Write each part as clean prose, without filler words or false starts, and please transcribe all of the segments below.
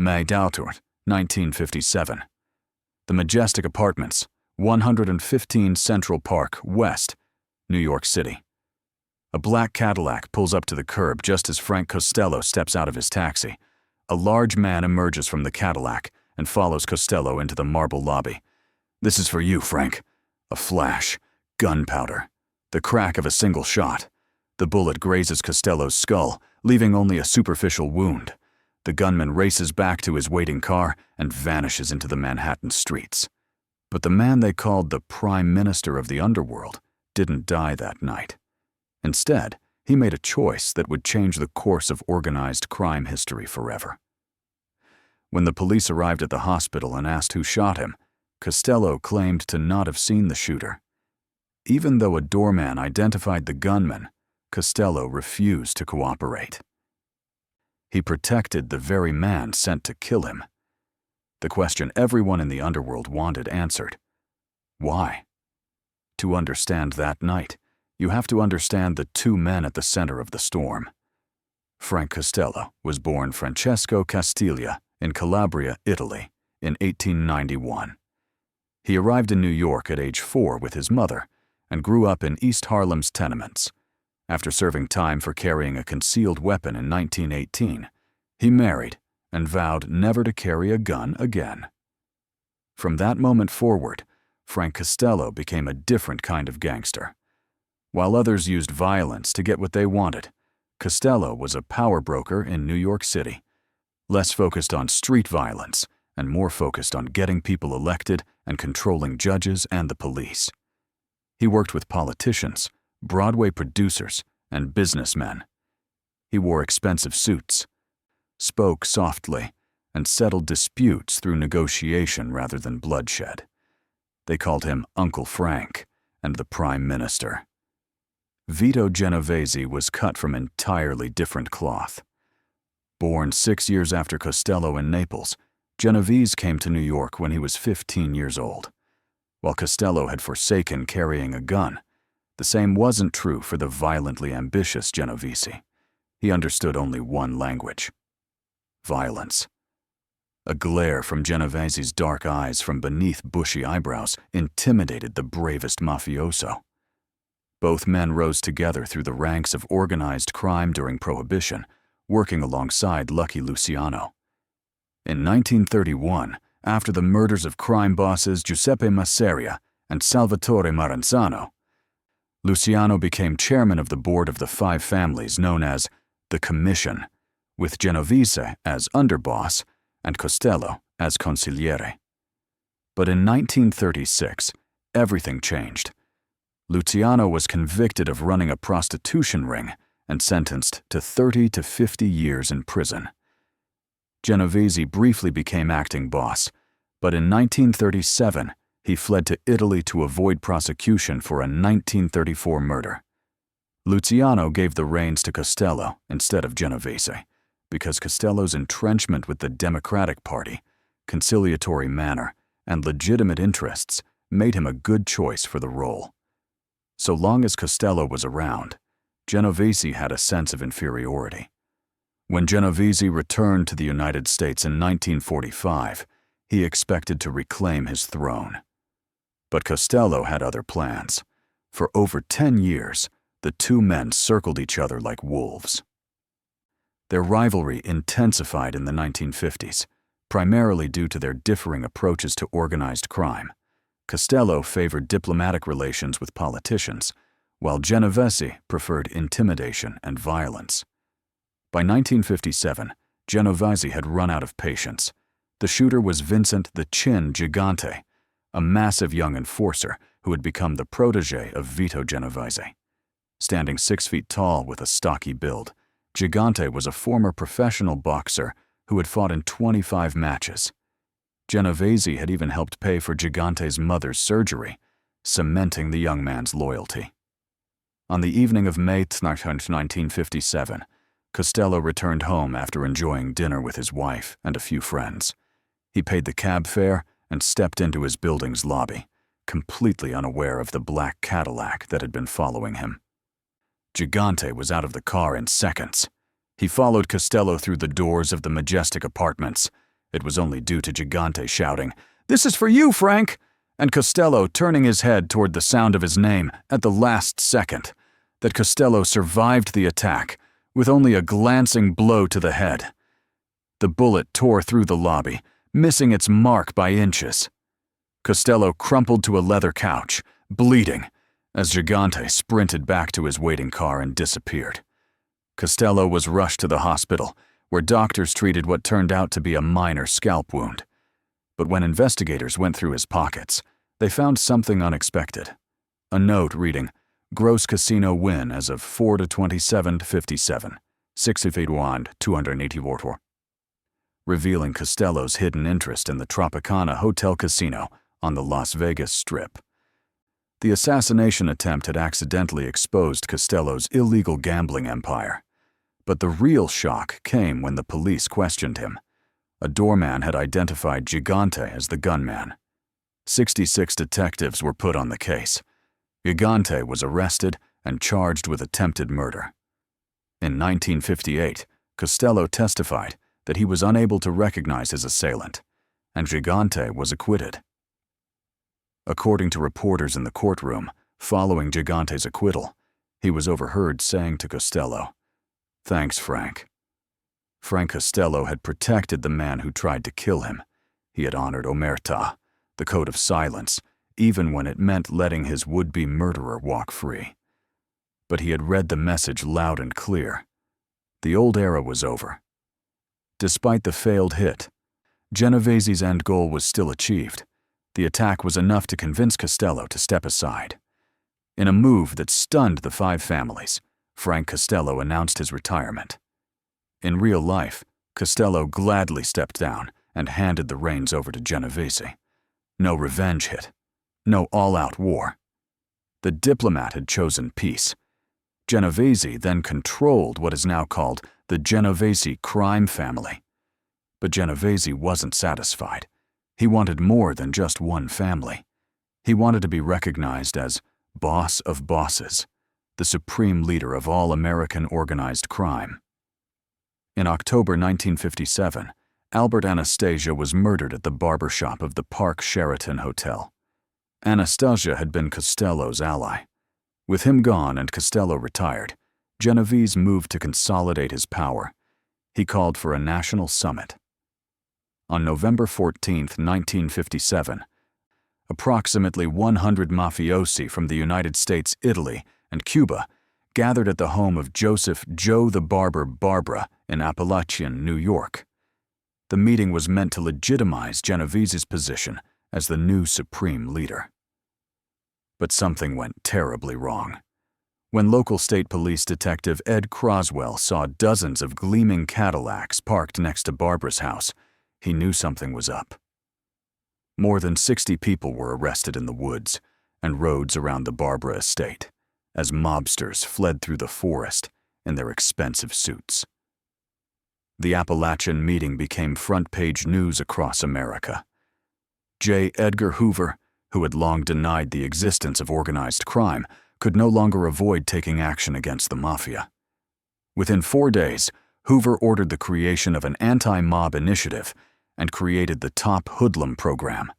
May 1957. The Majestic Apartments, 115 Central Park, West, New York City. A black Cadillac pulls up to the curb just as Frank Costello steps out of his taxi. A large man emerges from the Cadillac and follows Costello into the marble lobby. "This is for you, Frank." A flash. Gunpowder. The crack of a single shot. The bullet grazes Costello's skull, leaving only a superficial wound. The gunman races back to his waiting car and vanishes into the Manhattan streets. But the man they called the Prime Minister of the Underworld didn't die that night. Instead, he made a choice that would change the course of organized crime history forever. When the police arrived at the hospital and asked who shot him, Costello claimed to not have seen the shooter. Even though a doorman identified the gunman, Costello refused to cooperate. He protected the very man sent to kill him. The question everyone in the underworld wanted answered. Why? To understand that night, you have to understand the two men at the center of the storm. Frank Costello was born Francesco Castiglia in Calabria, Italy, in 1891. He arrived in New York at age 4 with his mother and grew up in East Harlem's tenements. After serving time for carrying a concealed weapon in 1918, he married and vowed never to carry a gun again. From that moment forward, Frank Costello became a different kind of gangster. While others used violence to get what they wanted, Costello was a power broker in New York City, less focused on street violence and more focused on getting people elected and controlling judges and the police. He worked with politicians, Broadway producers, and businessmen. He wore expensive suits, spoke softly, and settled disputes through negotiation rather than bloodshed. They called him Uncle Frank and the Prime Minister. Vito Genovese was cut from entirely different cloth. Born 6 years after Costello in Naples, Genovese came to New York when he was 15 years old. While Costello had forsaken carrying a gun, the same wasn't true for the violently ambitious Genovese. He understood only one language: violence. A glare from Genovese's dark eyes from beneath bushy eyebrows intimidated the bravest mafioso. Both men rose together through the ranks of organized crime during Prohibition, working alongside Lucky Luciano. In 1931, after the murders of crime bosses Giuseppe Masseria and Salvatore Maranzano, Luciano became chairman of the board of the 5 families known as the Commission, with Genovese as underboss and Costello as consigliere. But in 1936, everything changed. Luciano was convicted of running a prostitution ring and sentenced to 30 to 50 years in prison. Genovese briefly became acting boss, but in 1937, he fled to Italy to avoid prosecution for a 1934 murder. Luciano gave the reins to Costello instead of Genovese, because Costello's entrenchment with the Democratic Party, conciliatory manner, and legitimate interests made him a good choice for the role. So long as Costello was around, Genovese had a sense of inferiority. When Genovese returned to the United States in 1945, he expected to reclaim his throne. But Costello had other plans. For over 10 years, the two men circled each other like wolves. Their rivalry intensified in the 1950s, primarily due to their differing approaches to organized crime. Costello favored diplomatic relations with politicians, while Genovese preferred intimidation and violence. By 1957, Genovese had run out of patience. The shooter was Vincent the Chin Gigante, a massive young enforcer who had become the protege of Vito Genovese. Standing 6 feet tall with a stocky build, Gigante was a former professional boxer who had fought in 25 matches. Genovese had even helped pay for Gigante's mother's surgery, cementing the young man's loyalty. On the evening of May 1957, Costello returned home after enjoying dinner with his wife and a few friends. He paid the cab fare and stepped into his building's lobby, completely unaware of the black Cadillac that had been following him. Gigante was out of the car in seconds. He followed Costello through the doors of the Majestic Apartments, It was only due to Gigante shouting, "This is for you, Frank!" and Costello turning his head toward the sound of his name at the last second, that Costello survived the attack with only a glancing blow to the head. The bullet tore through the lobby, missing its mark by inches. Costello crumpled to a leather couch, bleeding, as Gigante sprinted back to his waiting car and disappeared. Costello was rushed to the hospital, where doctors treated what turned out to be a minor scalp wound. But when investigators went through his pockets, they found something unexpected. A note reading, "Gross casino win as of 4/27/57, 6/284," revealing Costello's hidden interest in the Tropicana Hotel Casino on the Las Vegas Strip. The assassination attempt had accidentally exposed Costello's illegal gambling empire. But the real shock came when the police questioned him. A doorman had identified Gigante as the gunman. 66 detectives were put on the case. Gigante was arrested and charged with attempted murder. In 1958, Costello testified that he was unable to recognize his assailant, and Gigante was acquitted. According to reporters in the courtroom, following Gigante's acquittal, he was overheard saying to Costello, "Thanks, Frank." Frank Costello had protected the man who tried to kill him. He had honored omerta, the code of silence, even when it meant letting his would-be murderer walk free. But he had read the message loud and clear. The old era was over. Despite the failed hit, Genovese's end goal was still achieved. The attack was enough to convince Costello to step aside. In a move that stunned the five families, Frank Costello announced his retirement. In real life, Costello gladly stepped down and handed the reins over to Genovese. No revenge hit. No all-out war. The diplomat had chosen peace. Genovese then controlled what is now called the Genovese crime family. But Genovese wasn't satisfied. He wanted more than just one family. He wanted to be recognized as boss of bosses, the supreme leader of all American organized crime. In October 1957, Albert Anastasia was murdered at the barber shop of the Park Sheraton Hotel. Anastasia had been Costello's ally. With him gone and Costello retired, Genovese moved to consolidate his power. He called for a national summit. On November 14, 1957, approximately 100 mafiosi from the United States, Italy, and Cuba gathered at the home of Joseph "Joe the Barber" Barbara in Appalachian, New York. The meeting was meant to legitimize Genovese's position as the new supreme leader. But something went terribly wrong. When local state police detective Ed Croswell saw dozens of gleaming Cadillacs parked next to Barbara's house, he knew something was up. More than 60 people were arrested in the woods and roads around the Barbara estate, as mobsters fled through the forest in their expensive suits. The Appalachian meeting became front-page news across America. J. Edgar Hoover, who had long denied the existence of organized crime, could no longer avoid taking action against the mafia. Within 4 days, Hoover ordered the creation of an anti-mob initiative and created the Top Hoodlum program.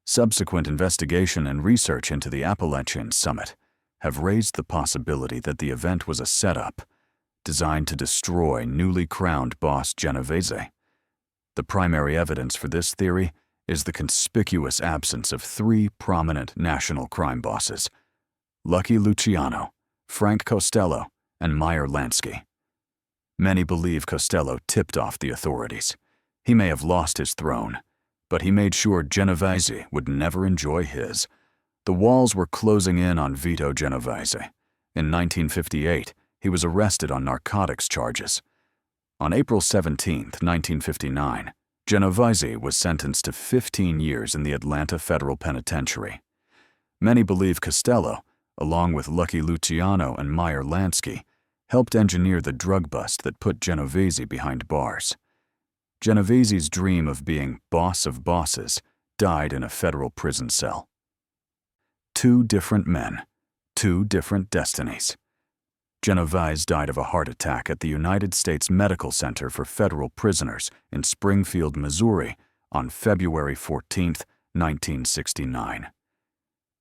Subsequent investigation and research into the Appalachian Summit have raised the possibility that the event was a setup designed to destroy newly crowned boss Genovese. The primary evidence for this theory is the conspicuous absence of 3 prominent national crime bosses: Lucky Luciano, Frank Costello, and Meyer Lansky. Many believe Costello tipped off the authorities. He may have lost his throne, but he made sure Genovese would never enjoy his. The walls were closing in on Vito Genovese. In 1958, he was arrested on narcotics charges. On April 17, 1959, Genovese was sentenced to 15 years in the Atlanta Federal Penitentiary. Many believe Costello, along with Lucky Luciano and Meyer Lansky, helped engineer the drug bust that put Genovese behind bars. Genovese's dream of being boss of bosses died in a federal prison cell. 2 different men, 2 different destinies. Genovese died of a heart attack at the United States Medical Center for Federal Prisoners in Springfield, Missouri, on February 14, 1969.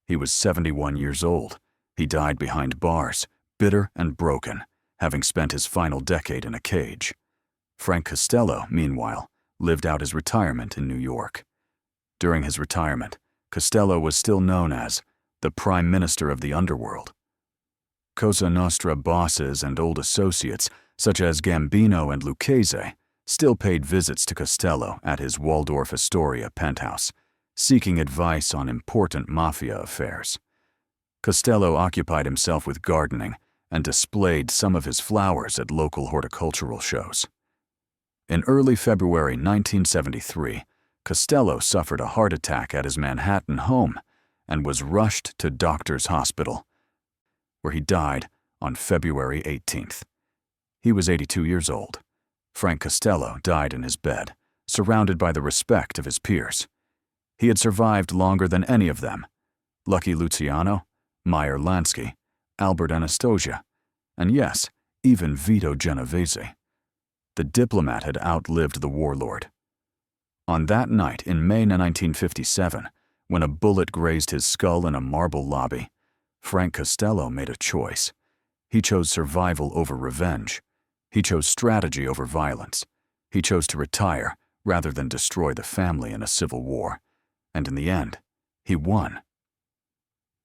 He was 71 years old. He died behind bars, bitter and broken, having spent his final decade in a cage. Frank Costello, meanwhile, lived out his retirement in New York. During his retirement, Costello was still known as the Prime Minister of the Underworld. Cosa Nostra bosses and old associates, such as Gambino and Lucchese, still paid visits to Costello at his Waldorf Astoria penthouse, seeking advice on important mafia affairs. Costello occupied himself with gardening and displayed some of his flowers at local horticultural shows. In early February 1973, Costello suffered a heart attack at his Manhattan home and was rushed to Doctors Hospital, where he died on February 18th. He was 82 years old. Frank Costello died in his bed, surrounded by the respect of his peers. He had survived longer than any of them: Lucky Luciano, Meyer Lansky, Albert Anastasia, and yes, even Vito Genovese. The diplomat had outlived the warlord. On that night in May 1957, when a bullet grazed his skull in a marble lobby, Frank Costello made a choice. He chose survival over revenge. He chose strategy over violence. He chose to retire rather than destroy the family in a civil war. And in the end, he won.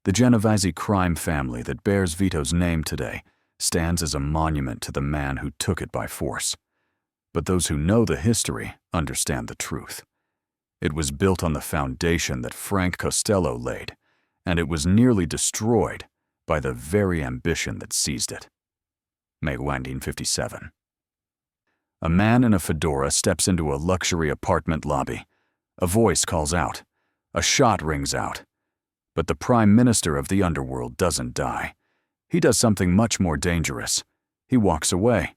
The Genovese crime family that bears Vito's name today stands as a monument to the man who took it by force. But those who know the history understand the truth. It was built on the foundation that Frank Costello laid, and it was nearly destroyed by the very ambition that seized it. May 1957. A man in a fedora steps into a luxury apartment lobby. A voice calls out. A shot rings out. But the Prime Minister of the Underworld doesn't die. He does something much more dangerous. He walks away.